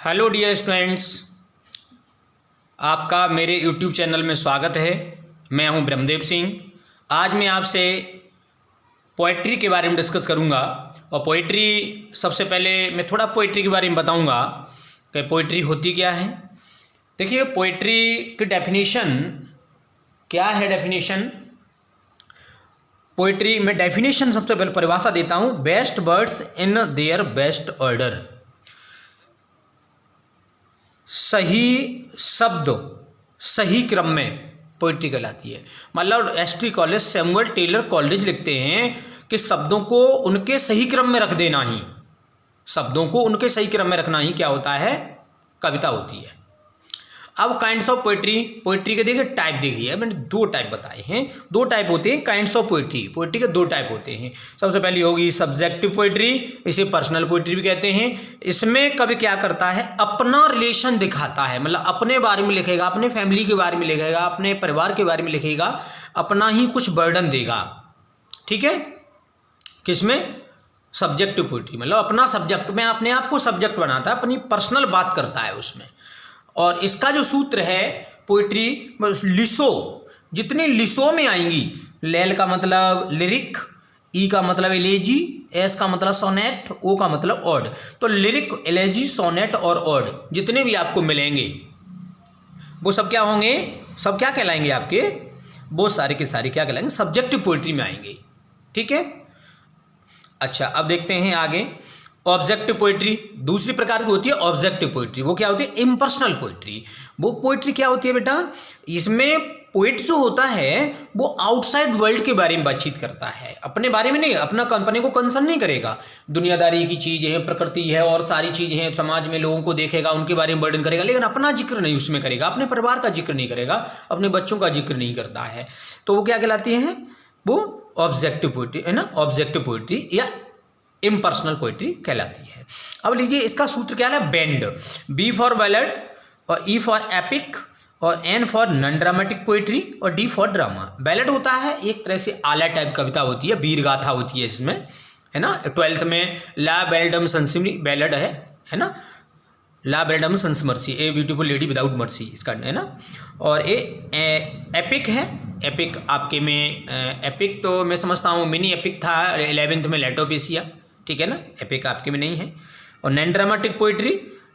Hello dear students, आपका मेरे YouTube channel में स्वागत है। मैं हूं ब्रह्मदेव सिंह। आज मैं आपसे पोइट्री के बारे में डिस्कस करूंगा। और पोइट्री, सबसे पहले मैं थोड़ा पोइट्री के बारे में बताऊंगा कि पोइट्री होती क्या है। देखिए, पोइट्री की डेफिनेशन क्या है। डेफिनेशन पोइट्री में डेफिनेशन सबसे पहले परिभाषा देता हूं। Best words in their best order, सही शब्द सही क्रम में पोइट्री कहलाती है। मतलब S T Coleridge Samuel Taylor Coleridge लिखते हैं कि शब्दों को उनके सही क्रम में रख देना ही, शब्दों को उनके सही क्रम में रखना ही क्या होता है, कविता होती है। अब काइंड्स ऑफ पोइट्री, पोइट्री के देखिए टाइप देखिए, मैंने दो टाइप बताए हैं। दो टाइप होते हैं काइंड्स ऑफ पोइट्री। पोइट्री के दो टाइप होते हैं। सबसे पहली होगी सब्जेक्टिव पोइट्री, इसे पर्सनल पोइट्री भी कहते हैं। इसमें कवि क्या करता है, अपना रिलेशन दिखाता है। मतलब अपने बारे में लिखेगा, अपने फैमिली के बारे में लिखेगा, अपने परिवार के बारे में लिखेगा, अपना ही कुछ बर्डन देगा। ठीक है, किसमें, सब्जेक्टिव पोइट्री। मतलब अपना सब्जेक्ट में अपने आप को सब्जेक्ट बनाता है, अपनी पर्सनल बात करता है उसमें। और इसका जो सूत्र है पोइट्री, लिसो, जितनी लिसो में आएंगी, लेल का मतलब लिरिक, ई का मतलब एलेजी, एस का मतलब सोनेट, ओ का मतलब ऑड। तो लिरिक, एलेजी, सोनेट और ऑड जितने भी आपको मिलेंगे वो सब क्या होंगे, सब क्या कहलाएंगे आपके, वो सारे के सारे क्या कहलाएंगे, सब्जेक्टिव पोइट्री में आएंगे। ठीक है। अच्छा, अब देखते हैं आगे। ऑब्जेक्टिव पोइट्री दूसरी प्रकार की होती है। ऑब्जेक्टिव पोइट्री वो क्या होती है, इम्पर्सनल पोइट्री। वो पोइट्री क्या होती है बेटा, इसमें पोइट जो होता है वो आउटसाइड वर्ल्ड के बारे में बातचीत करता है, अपने बारे में नहीं, अपना कंपनी को कंसर्न नहीं करेगा। दुनियादारी की चीज़ है, प्रकृति है और सारी चीज़ें हैं, समाज में लोगों को देखेगा, उनके बारे में वर्णन करेगा, लेकिन अपना जिक्र नहीं उसमें करेगा, अपने परिवार का जिक्र नहीं करेगा, अपने बच्चों का जिक्र नहीं करता है। तो वो क्या कहलाती है, वो ऑब्जेक्टिव पोइट्री है ना, ऑब्जेक्टिव पोइट्री या इम्पर्सनल पोइट्री कहलाती है। अब लीजिए, इसका सूत्र क्या है, बेंड, बी फॉर बैलेड और ई फॉर एपिक और N for non dramatic poetry और डी फॉर ड्रामा। बैलेड होता है एक तरह से आला टाइप कविता होती है, वीर गाथा होती है इसमें, है ना। 12th में ला बेल्डम संसिमरी बैलेड है ना, ला बेल्डम संस मर्सी, a beautiful lady without mercy, इसका है ना। और ए एपिक है, एपिक आपके में एपिक तो मैं समझता हूँ मिनी एपिक था 11th में लेटोपेसिया, ठीक है ना, एपिक आपके में नहीं है। और नॉन ड्रामेटिक पोइट्री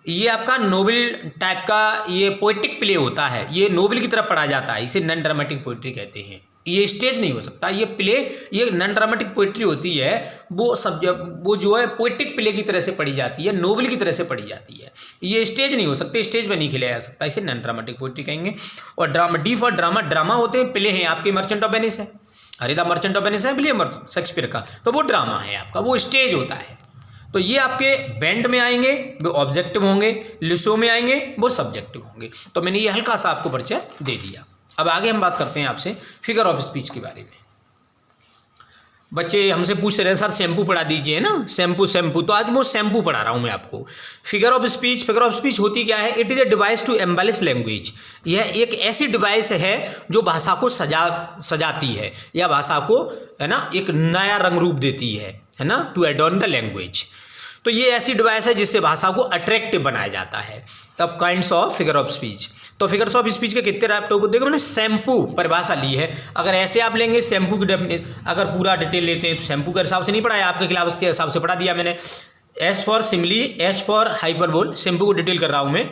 ये आपका नोवेल टाइप का ये पोइटिक प्ले होता है, ये नोवेल की तरफ पढ़ा जाता है, इसे नॉन ड्रामेटिक पोइट्री कहते हैं। ये स्टेज नहीं हो सकता, ये प्ले, ये नॉन ड्रामेटिक पोइट्री होती है, वो जो है पोइटिक प्ले की तरह से पढ़ी जाती है, नोवेल की तरह से पढ़ी जाती है। ये स्टेज नहीं हो सकते, स्टेज पर नहीं खिलाया जा सकता, इसे नॉन ड्रामेटिक पोइट्री कहेंगे। और drama, D for drama, drama होते हैं प्ले हैं आपके, मर्चेंट ऑफ वेनिस है, द मर्चेंट ऑफ वेनिस है विलियम शेक्सपियर का, तो वो ड्रामा है आपका, वो स्टेज होता है। तो ये आपके बैंड में आएंगे वो ऑब्जेक्टिव होंगे, लिसो में आएंगे वो सब्जेक्टिव होंगे। तो मैंने ये हल्का सा आपको परिचय दे दिया। अब आगे हम बात करते हैं आपसे फिगर ऑफ स्पीच के बारे में। बच्चे हमसे पूछ रहे हैं सर शैम्पू पढ़ा दीजिए ना, शैम्पू, तो आज वो शैम्पू पढ़ा रहा हूँ मैं आपको। Figure of speech, figure of speech होती क्या है, it is a device to embellish language. यह एक ऐसी डिवाइस है जो भाषा को सजाती है या भाषा को, है ना, एक नया रंग रूप देती है ना, टू एडॉर्न द लैंग्वेज। तो ये ऐसी डिवाइस है जिससे भाषा को अट्रैक्टिव बनाया जाता है। तब kinds of figure of speech, तो फिगर्स ऑफ स्पीच के कितने टाइप को देखो, मैंने शैम्पू परिभाषा ली है। अगर ऐसे आप लेंगे शैम्पू की डेफिनेशन, अगर पूरा डिटेल लेते हैं तो शैम्पू के हिसाब से नहीं पढ़ाया, आपके खिलाफ के हिसाब से पढ़ा दिया मैंने। S for simile, H for hyperbole, shampoo को डिटेल कर रहा हूँ मैं।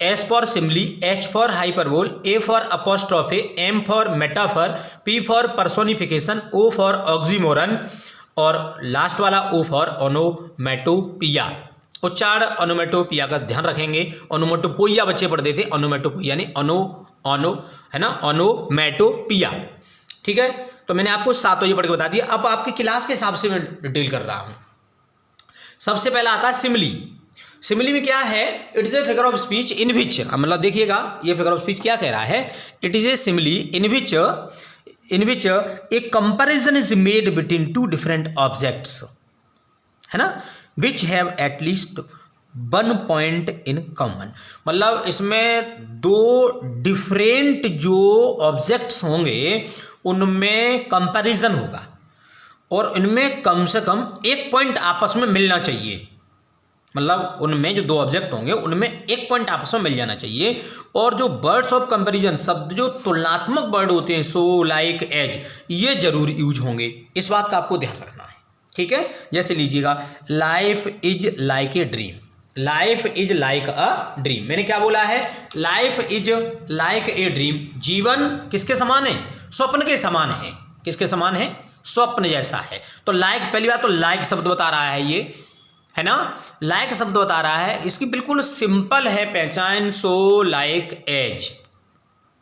S for simile, H for hyperbole, A for apostrophe, M for metaphor, P for personification, O for oxymoron और लास्ट वाला ओ फॉर ओनोमेटोपिया। और 4 ओनोमेटोपिया का ध्यान रखेंगे। ओनोमेटोपोइया बच्चे पढ़ते थे, ओनोमेटोपोइया यानी ऑनो है ना, ओनोमेटोपिया। ठीक है, तो मैंने आपको 7 ये पढ़ के बता दिया। अब आपके क्लास के हिसाब से मैं डिटेल कर रहा हूँ। सबसे पहला आता है सिमली। सिमली में क्या है, it is a figure of speech in which, मतलब देखिएगा ये फिगर ऑफ स्पीच क्या कह रहा है, it is a simile in which a comparison is made between 2 different objects, है ना, which have at least 1 point in common. मतलब इसमें 2 डिफरेंट जो ऑब्जेक्ट्स होंगे उनमें कंपैरिजन होगा और इनमें कम से कम 1 पॉइंट आपस में मिलना चाहिए। मतलब उनमें जो दो ऑब्जेक्ट होंगे उनमें एक पॉइंट आपस में मिल जाना चाहिए। और जो वर्ड्स ऑफ कंपैरिजन शब्द जो तुलनात्मक वर्ड होते हैं, सो, लाइक, एज, ये जरूर यूज होंगे। इस बात का आपको ध्यान रखना है, ठीक है। जैसे लीजिएगा, life is like a dream, life is like a dream. मैंने क्या बोला है? Life is like a dream. जीवन किसके समान है? स्वप्न के समान है। किसके समान है? स्वप्न जैसा है। तो लाइक, पहली बात तो लाइक शब्द बता रहा है, ये है ना, लाइक शब्द बता रहा है। इसकी बिल्कुल सिंपल है पहचान, सो, लाइक, एज।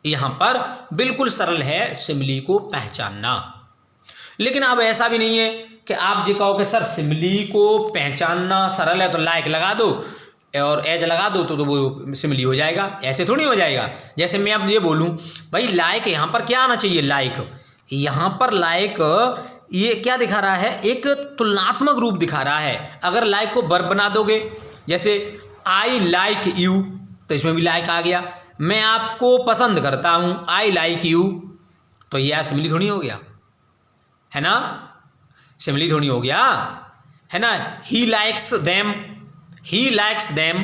यहां पर बिल्कुल सरल है सिमिली को पहचानना। लेकिन अब ऐसा भी नहीं है कि आप जी कहो कि सर सिमिली को पहचानना सरल है तो लाइक लगा दो और एज लगा दो तो वो सिमिली हो जाएगा। ऐसे थोड़ी हो जाएगा। जैसे मैं अब ये बोलूं भाई लाइक, यहाँ पर क्या आना चाहिए? लाइक। यहाँ पर लाइक ये क्या दिखा रहा है? एक तुलनात्मक रूप दिखा रहा है। अगर लाइक को वर्ब बना दोगे, जैसे आई लाइक यू, तो इसमें भी लाइक आ गया। मैं आपको पसंद करता हूं, आई लाइक यू, तो यह सिमिली थोड़ी हो गया, है ना, सिमिली थोड़ी हो गया, है ना। He likes them, he likes them,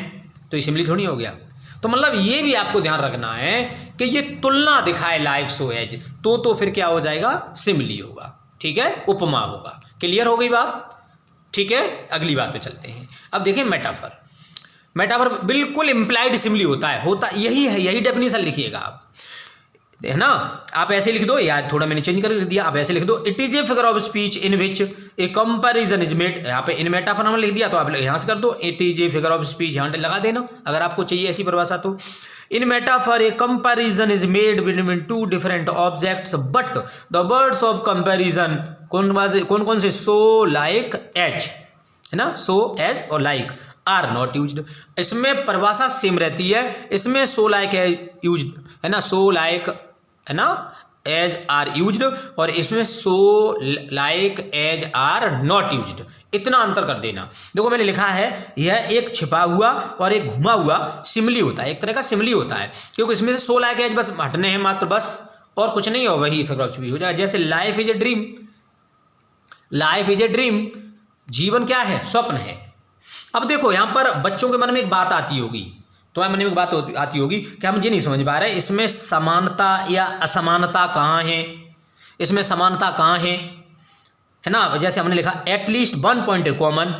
तो ये सिमिली थोड़ी हो गया। तो मतलब ये भी आपको ध्यान रखना है कि ये तुलना दिखाए लाइक, सो, एज, तो फिर क्या हो जाएगा? सिमिली होगा, ठीक है, उपमा होगा। क्लियर हो गई बात? ठीक है, अगली बात पे चलते हैं। अब देखें मेटाफर। मेटाफर बिल्कुल इम्प्लाइड सिमिली होता यही है, यही डेफिनेशन लिखिएगा आप, है ना। आप ऐसे लिख दो, या थोड़ा मैंने चेंज करके लिख दिया, आप ऐसे लिख दो, it is A figure of speech in which a comparison is made. यहाँ पे इन मेटाफर हमने लिख दिया तो आप यहाँ से कर दो, it is A figure of speech, यहाँ लगा देना अगर आपको चाहिए ऐसी परिभाषा तो। In metaphor, a comparison is made between two different objects, but the words of comparison कौन कौन से? so, like, as, है ना, so, as और like are not used। इसमें परिभाषा सेम रहती है। इसमें so, like, यूज है ना, so, like, है ना, as are used, और इसमें so, like, as are not used। इतना अंतर कर देना। देखो मैंने लिखा है, यह एक छिपा हुआ और एक घुमा हुआ सिमिली होता है, एक तरह का सिमिली होता है, क्योंकि इसमें से सो, लाइक, एज बस हटने हैं मात्र, बस और कुछ नहीं हो, वही फिगर ऑफ स्पीच हो जाए। जैसे life is a dream, life is a dream, जीवन क्या है? स्वप्न है। अब देखो यहाँ पर बच्चों के मन में एक बात आती होगी, तुम्हारे मन में एक बात आती होगी कि हम ये नहीं समझ पा रहे इसमें समानता या असमानता कहाँ है, इसमें समानता कहाँ है ना। जैसे हमने लिखा एटलीस्ट 1 पॉइंट कॉमन,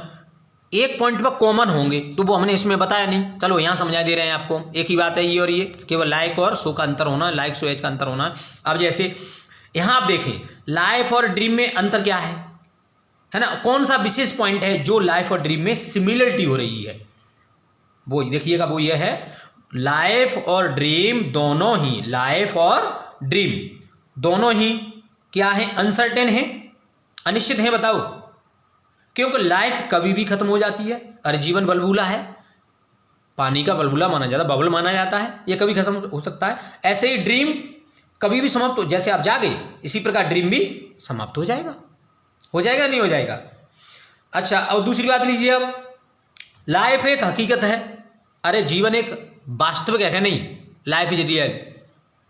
एक पॉइंट पर कॉमन होंगे, तो वो हमने इसमें बताया नहीं। चलो यहाँ समझा दे रहे हैं आपको, एक ही बात है ये और ये, केवल लाइक और सो का अंतर होना, लाइक, सो, एज का अंतर होना। अब जैसे यहाँ आप देखें, लाइफ और ड्रीम में अंतर क्या है ना, कौन सा विशेष पॉइंट है जो लाइफ और ड्रीम में सिमिलरिटी हो रही है? वो देखिएगा, वो ये है, लाइफ और ड्रीम दोनों ही, लाइफ और ड्रीम दोनों ही क्या है? अनसर्टेन है, अनिश्चित है। बताओ, क्योंकि लाइफ कभी भी खत्म हो जाती है। अरे जीवन बलबूला है, पानी का बलबूला माना जाता है, बबल माना जाता है, ये कभी खत्म हो सकता है। ऐसे ही ड्रीम कभी भी समाप्त हो, जैसे आप जागे इसी प्रकार ड्रीम भी समाप्त हो जाएगा नहीं हो जाएगा। अच्छा, अब दूसरी बात लीजिए, अब लाइफ एक हकीकत है, अरे जीवन एक वास्तविक है नहीं, life is real,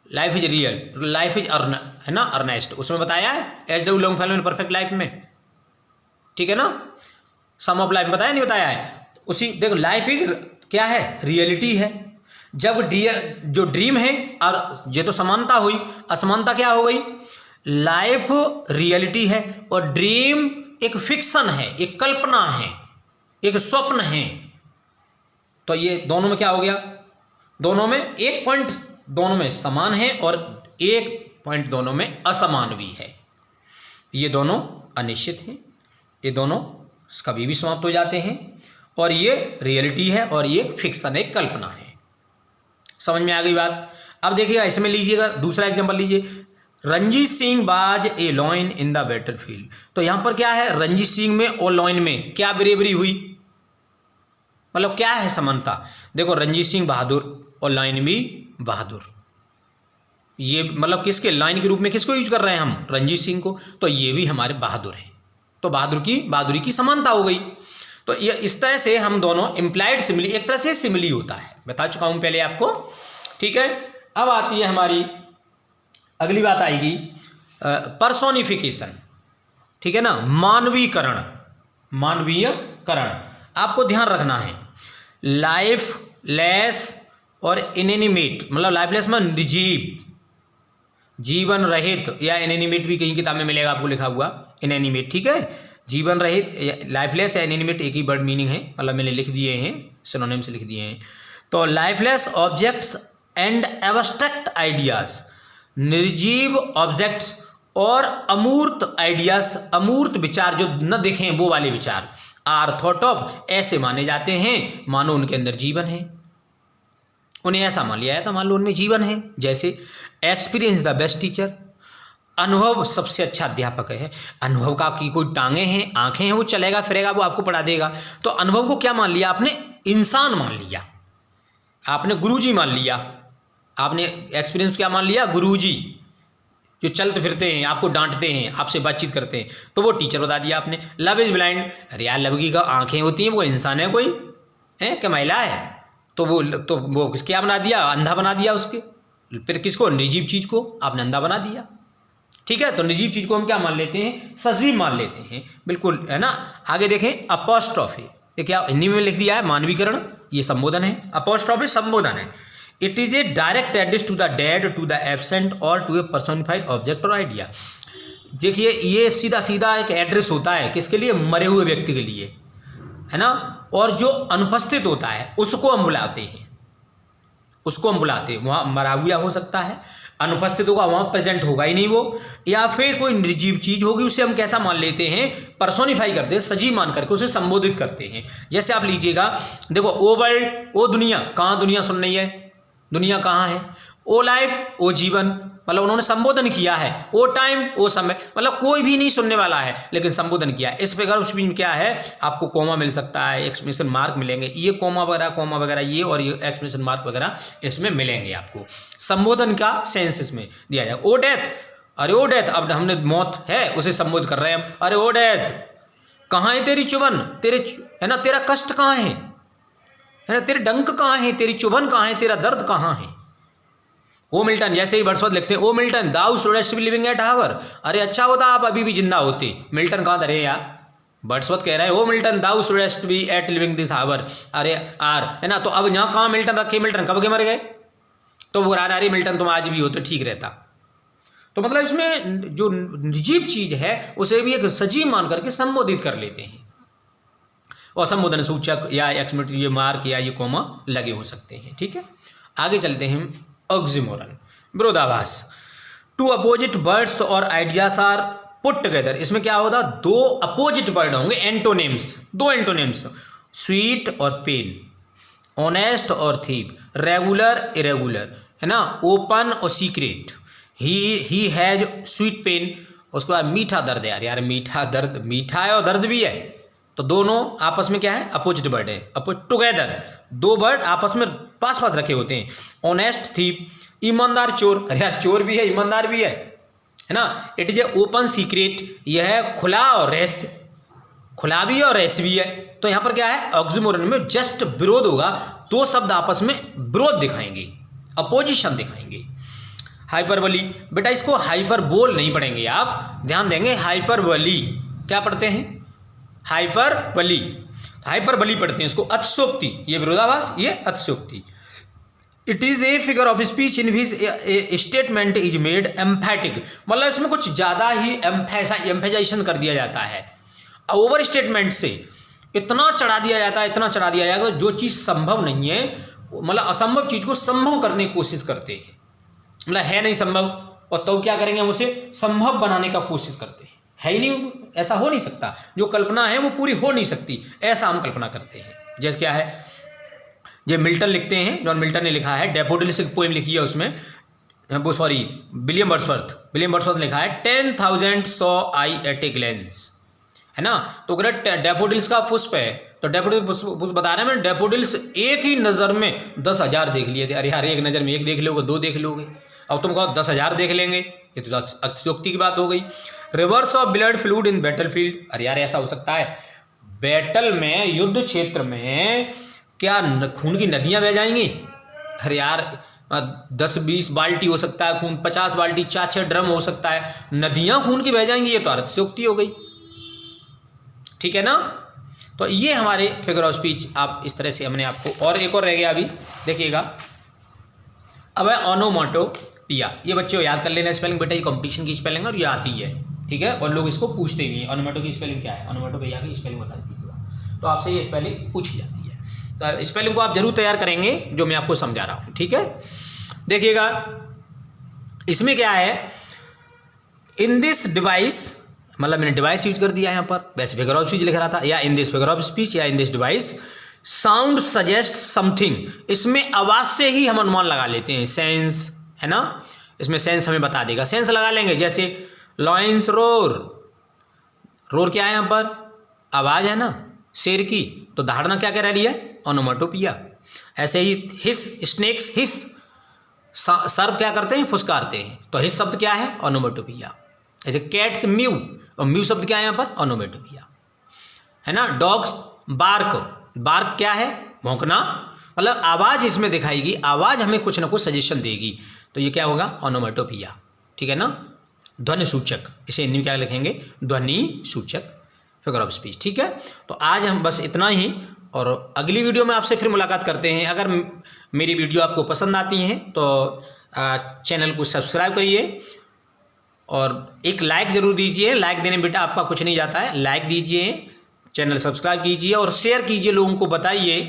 life is real, life is earn, है ना, अर्नेस्ट, उसमें बताया है as the Longfellow in perfect life में, ठीक है ना, सम ऑफ लाइफ बताया नहीं बताया है उसी। देखो लाइफ इज क्या है? रियलिटी है। जब जो ड्रीम है, और ये तो समानता हुई, असमानता क्या हो गई? लाइफ रियलिटी है और ड्रीम एक फिक्शन है, एक कल्पना है, एक स्वप्न है। तो ये दोनों में क्या हो गया? दोनों में एक पॉइंट दोनों में समान है और एक पॉइंट दोनों में असमान भी है। ये दोनों अनिश्चित हैं, ये दोनों कभी भी समाप्त हो जाते हैं, और ये रियलिटी है और ये फिक्शन है, कल्पना है। समझ में आ गई बात? अब देखिएगा, इसमें लीजिएगा दूसरा एग्जांपल लीजिए, रंजीत सिंह बाज ए लॉइन इन द बैटलफील्ड। तो यहां पर क्या है? रंजीत सिंह में और लॉइन में क्या बराबरी हुई, मतलब क्या है समानता? देखो रंजीत सिंह बहादुर और लाइन भी बहादुर, ये मतलब किसके लाइन के रूप में किसको यूज कर रहे हैं हम? रंजीत सिंह को। तो ये भी हमारे बहादुर हैं, तो बहादुरी की समानता हो गई। तो ये इस तरह से हम दोनों इम्प्लाइड सिमिली, एक तरह से सिमिली होता है, बता चुका हूं पहले आपको, ठीक है। अब आती है हमारी अगली बात आएगी पर्सोनिफिकेशन, ठीक है ना, मानवीकरण। आपको ध्यान रखना है, लाइफलेस और इनएनिमेट, मतलब लाइफलेस में निर्जीव, जीवन रहित, या इनएनिमेट भी कहीं किताब में मिलेगा आपको लिखा हुआ, इनएनिमेट, ठीक है। जीवन रहित, लाइफलेस या इनएनिमेट एक ही वर्ड मीनिंग है, मतलब मैंने लिख दिए हैं, सिनोनिम से लिख दिए हैं। तो lifeless objects and abstract ideas, निर्जीव ऑब्जेक्ट्स और अमूर्त आइडियाज, अमूर्त विचार जो न दिखें वो वाले विचार, आर थॉट ऑफ, ऐसे माने जाते हैं मानो उनके अंदर जीवन है, उन्हें ऐसा मान लिया जाता मान लो उनमें जीवन है। जैसे एक्सपीरियंस द बेस्ट टीचर, अनुभव सबसे अच्छा अध्यापक है। अनुभव का की कोई टांगे हैं, आंखें हैं, वो चलेगा फिरेगा, वो आपको पढ़ा देगा। तो अनुभव को क्या मान लिया आपने, इंसान मान लिया, आपने गुरुजी मान लिया, आपने एक्सपीरियंस क्या मान लिया, गुरुजी जो चलते फिरते हैं, आपको डांटते हैं, आपसे बातचीत करते हैं, तो वो टीचर बता दिया आपने। लव इज ब्लाइंड, अरे यार लव की का आंखें होती हैं, वो इंसान है कोई है क्या महिला है, तो वो क्या बना दिया, अंधा बना दिया उसके। फिर किसको, निर्जीव चीज को आपने अंधा बना दिया, ठीक है। तो निर्जीव चीज को हम क्या मान लेते हैं, सजीव मान लेते हैं, बिल्कुल, है ना। आगे देखें, अपोस्ट्रोफी, ये क्या हिंदी में लिख दिया है, मानवीकरण, ये संबोधन है। अपोस्ट्रोफी संबोधन है। It is a direct address to the dead, to the absent और टू ए पर्सोनिफाइड ऑब्जेक्ट और आइडिया। देखिए ये सीधा सीधा एक एड्रेस होता है किसके लिए, मरे हुए व्यक्ति के लिए, है ना। और जो अनुपस्थित होता है उसको हम बुलाते हैं, उसको हम बुलाते हैं। वहाँ मरा हुआ हो सकता है, अनुपस्थित होगा, वहाँ प्रेजेंट होगा ही नहीं वो, या फिर कोई निर्जीव चीज होगी, उसे हम कैसा मान लेते हैं, पर्सोनिफाई करते हैं, सजीव मान करके उसे संबोधित करते हैं। जैसे आप लीजिएगा, देखो, ओ वर्ल्ड, ओ दुनिया, कहाँ दुनिया सुन रही है, दुनिया कहाँ है, ओ लाइफ, ओ जीवन, मतलब उन्होंने संबोधन किया है। ओ टाइम, ओ समय, मतलब कोई भी नहीं सुनने वाला है लेकिन संबोधन किया है। इस प्रकार उस में क्या है, आपको कोमा मिल सकता है, एक्सक्लेमेशन मार्क मिलेंगे, ये कोमा वगैरह ये, और ये एक्सक्लेमेशन मार्क वगैरह इसमें मिलेंगे आपको। संबोधन का सेंस इसमें दिया जाएगा। ओ डेथ, अरे ओ डेथ, अब हमने मौत है उसे संबोधित कर रहे हैं हम, अरे ओ डेथ, कहाँ है तेरी चुभन, तेरे, है ना, तेरा कष्ट कहाँ है ना, तेरे डंक कहाँ है, तेरी चुभन कहाँ है, तेरा दर्द कहाँ है। ओ मिल्टन, जैसे ही वर्ड्सवर्थ लिखते हैं, O Milton thou shouldst be living at hour, अरे अच्छा होता आप अभी भी जिंदा होते। मिल्टन कहाँ धरे यार, वर्ड्सवर्थ कह रहे हैं, O Milton thou shouldst be at living this hour, अरे आर, है ना। तो अब यहाँ कहाँ मिल्टन रखे, मिल्टन कब के मर गए, तो वो अरे मिल्टन तुम आज भी हो तो ठीक रहता। तो मतलब इसमें जो निर्जीव चीज है उसे भी एक सजीव मान करके संबोधित कर लेते हैं, और संबोधन सूचक या एक्सक्लेमेटरी ये मार्क या ये कोमा लगे हो सकते हैं, ठीक है। आगे चलते हैं, ऑक्सीमोरन, विरोधाभास। टू अपोजिट वर्ड्स और आइडियाज आर पुट टुगेदर, इसमें क्या होगा, दो अपोजिट वर्ड होंगे, एंटोनिम्स, दो एंटोनिम्स, स्वीट और पेन, ऑनेस्ट और थीप, रेगुलर इरेगुलर, है ना, ओपन और secret. He has sweet pain, उसके बाद मीठा दर्द है, यार मीठा दर्द, मीठा है और दर्द भी है, तो दोनों आपस में क्या है, अपोजिट वर्ड है, टुगेदर, दो वर्ड आपस में पास पास रखे होते हैं। ऑनेस्ट थीप, ईमानदार चोर, अरे यार चोर भी है ईमानदार भी है ना। It is A open secret, यह है खुला और रहस्य, खुला भी है और रहस्य भी है। तो यहाँ पर क्या है, ऑक्सीमोरन में जस्ट विरोध होगा, दो शब्द आपस में विरोध दिखाएंगे, अपोजिशन दिखाएंगे। हाइपरबली, बेटा इसको हाइपरबोल नहीं पढ़ेंगे आप, ध्यान देंगे, हाइपरबली क्या पढ़ते हैं, हाइपरबली, हाइपरबली पढ़ते हैं इसको, अतिशयोक्ति, ये विरोधाभास, ये अतिशयोक्ति। It is A figure of speech in which statement is made एम्फैटिक, मतलब इसमें कुछ ज़्यादा ही एम्फेजाइजेशन कर दिया जाता है, ओवर स्टेटमेंट से इतना चढ़ा दिया जाता है, इतना चढ़ा दिया जाएगा, जो चीज़ संभव नहीं है, मतलब असंभव चीज़ को संभव करने की कोशिश करते हैं, मतलब है नहीं संभव, और तो क्या करेंगे, हम उसे संभव बनाने का कोशिश करते हैं, है ही नहीं, ऐसा हो नहीं सकता, जो कल्पना है वो पूरी हो नहीं सकती, ऐसा हम कल्पना करते हैं। जैसे क्या है, ये मिल्टन लिखते हैं, जॉन मिल्टन ने लिखा है, डैफोडिल्स एक पोएम लिखी है उसमें, वो सॉरी विलियम वर्ड्सवर्थ लिखा है, 10,000 saw I at a glance, है ना। तो अगर डैफोडिल्स का पुष्प है, तो डैफोडिल पुष्प बता रहे हैं, मैंने डैफोडिल्स एक ही नज़र में 10,000 देख लिए थे। अरे यार एक नज़र में एक देख लोगे, दो देख लोगे, अब तुम कहो 10,000 देख लेंगे, ये तो अतिशयोक्ति की बात हो गई। Reverse of blood fluid in battlefield, अरे यार ऐसा हो सकता है, बैटल में, युद्ध क्षेत्र में क्या खून की नदियां बह जाएंगी, अरे यार 10-20 बाल्टी हो सकता है खून, 50 बाल्टी, 4-6 ड्रम हो सकता है, नदियां खून की बह जाएंगी, ये तो अतिशयोक्ति हो गई, ठीक है ना। तो ये हमारे फिगर ऑफ स्पीच आप इस तरह से हमने आपको, और एक और रह गया अभी देखिएगा। अब है ओनोमेटोपिया। ये बच्चे याद कर लेना स्पेलिंग, बेटा ये कंपटीशन की स्पेलिंग और ये आती है, ठीक है, और लोग इसको पूछते भी हैं ओनोमेटो की स्पेलिंग क्या है, ओनोमेटोपिया की स्पेलिंग बता दीजिएगा, तो आपसे ये स्पेलिंग पूछी जाती है। तो स्पेलिंग को आप जरूर तैयार करेंगे जो मैं आपको समझा रहा हूँ, ठीक है। देखिएगा इसमें क्या है, इन दिस डिवाइस, मतलब मैंने डिवाइस यूज कर दिया यहाँ पर, वैसे फिगर ऑफ स्पीच लिख रहा था, या in this figure of speech या in this device sound suggest something. इसमें आवाज से ही हम अनुमान लगा लेते हैं, सेंस है ना, इसमें सेंस हमें बता देगा, सेंस लगा लेंगे। जैसे लॉयंस रोर, रोर क्या है यहाँ पर, आवाज है ना शेर की, तो धारणा क्या कह रही है, ओनोमेटोपिया। ऐसे ही हिस, स्नेक्स हिस, सर्प क्या करते हैं, फुसकारते हैं, तो हिस शब्द क्या है, ओनोमेटोपिया। ऐसे कैट्स म्यू, और म्यू शब्द क्या है यहाँ पर, ओनोमेटोपिया, है ना। डॉग्स बार्क, बार्क क्या है, भौंकना, मतलब आवाज़ इसमें दिखाएगी, आवाज़ हमें कुछ ना कुछ सजेशन देगी, तो ये क्या होगा, ओनोमेटोपिया, ठीक है ना। ध्वनि सूचक, इसे हिंदी में क्या लिखेंगे, ध्वनि सूचक फिगर ऑफ स्पीच, ठीक है। तो आज हम बस इतना ही, और अगली वीडियो में आपसे फिर मुलाकात करते हैं। अगर मेरी वीडियो आपको पसंद आती हैं तो चैनल को सब्सक्राइब करिए और एक लाइक ज़रूर दीजिए। लाइक देने में बेटा आपका कुछ नहीं जाता है, लाइक दीजिए, चैनल सब्सक्राइब कीजिए और शेयर कीजिए, लोगों को बताइए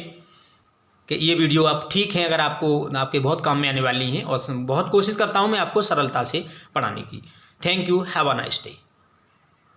कि ये वीडियो आप ठीक हैं, अगर आपको आपके बहुत काम में आने वाली हैं, और बहुत कोशिश करता हूँ मैं आपको सरलता से पढ़ाने की। Thank you, have a nice day.